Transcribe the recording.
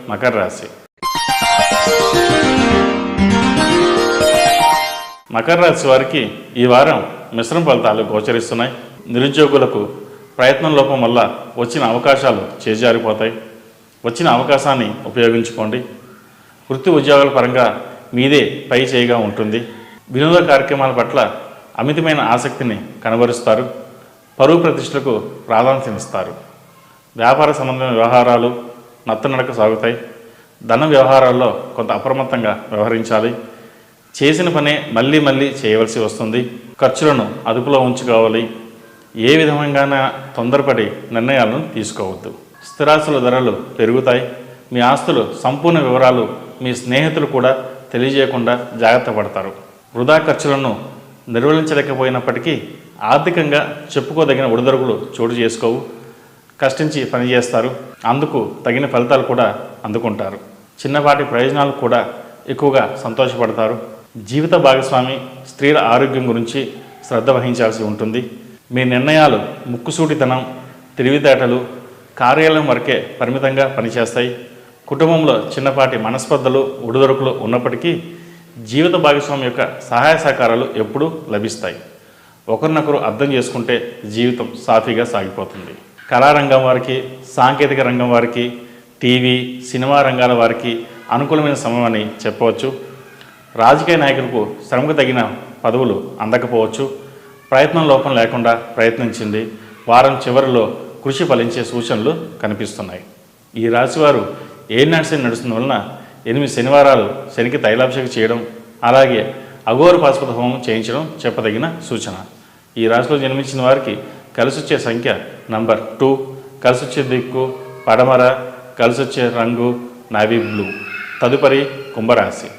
మకర రాశి. మకర రాశి వారికి ఈ వారం మిశ్రమ ఫలితాలు గోచరిస్తున్నాయి. నిరుద్యోగులకు ప్రయత్నం లోపం వల్ల వచ్చిన అవకాశాలు చేజారిపోతాయి. వచ్చిన అవకాశాన్ని ఉపయోగించుకోండి. వృత్తి ఉద్యోగాల పరంగా మీదే పై చేయిగా ఉంటుంది. వినోద కార్యక్రమాల పట్ల అమితమైన ఆసక్తిని కనబరుస్తారు. పరువు ప్రతిష్టలకు ప్రాధాన్యతనిస్తారు. వ్యాపార సంబంధమైన వ్యవహారాలు నత్తనడక సాగుతాయి. ధన వ్యవహారాల్లో కొంత అప్రమత్తంగా వ్యవహరించాలి. చేసిన పనే మళ్ళీ మళ్ళీ చేయవలసి వస్తుంది. ఖర్చులను అదుపులో ఉంచుకోవాలి. ఏ విధంగానే తొందరపడి నిర్ణయాలను తీసుకోవద్దు. స్థిరాస్తుల ధరలు పెరుగుతాయి. మీ ఆస్తులు సంపూర్ణ వివరాలు మీ స్నేహితులు కూడా తెలియజేయకుండా జాగ్రత్త పడతారు. వృధా ఖర్చులను నిర్వహించలేకపోయినప్పటికీ ఆర్థికంగా చెప్పుకోదగిన ఒడిదొడుకులు చోటు చేసుకోవు. కష్టించి పనిచేస్తారు. అందుకు తగిన ఫలితాలు కూడా అందుకుంటారు. చిన్నపాటి ప్రయోజనాలు కూడా ఎక్కువగా సంతోషపడతారు. జీవిత భాగస్వామి స్త్రీల ఆరోగ్యం గురించి శ్రద్ధ వహించాల్సి ఉంటుంది. మీ నిర్ణయాలు ముక్కుసూటితనం, తెలివితేటలు కార్యాలయం వరకే పరిమితంగా పనిచేస్తాయి. కుటుంబంలో చిన్నపాటి మనస్పర్ధలు ఒడిదొడుకులు ఉన్నప్పటికీ జీవిత భాగస్వామి యొక్క సహాయ సహకారాలు ఎప్పుడూ లభిస్తాయి. ఒకరినొకరు అర్థం చేసుకుంటే జీవితం సాఫీగా సాగిపోతుంది. కళారంగం వారికి, సాంకేతిక రంగం వారికి, టీవీ సినిమా రంగాల వారికి అనుకూలమైన సమయం అని చెప్పవచ్చు. రాజకీయ నాయకులకు శ్రమకు తగిన పదవులు అందకపోవచ్చు. ప్రయత్నం లోపం లేకుండా ప్రయత్నించింది. వారం చివరిలో కృషి ఫలించే సూచనలు కనిపిస్తున్నాయి. ఈ రాశివారు ఏలినాటి నడుస్తున్న వలన 8 శనివారాలు శనికి తైలాభిషేకం చేయడం, అలాగే అఘోర పాశుపత హోమం చేయించడం చెప్పదగిన సూచన. ఈ రాశిలో జన్మించిన వారికి కలిసొచ్చే సంఖ్య నంబర్ 2, కలిసొచ్చే దిక్కు పడమర, కలిసొచ్చే రంగు నావీ బ్లూ. తదుపరి కుంభరాశి.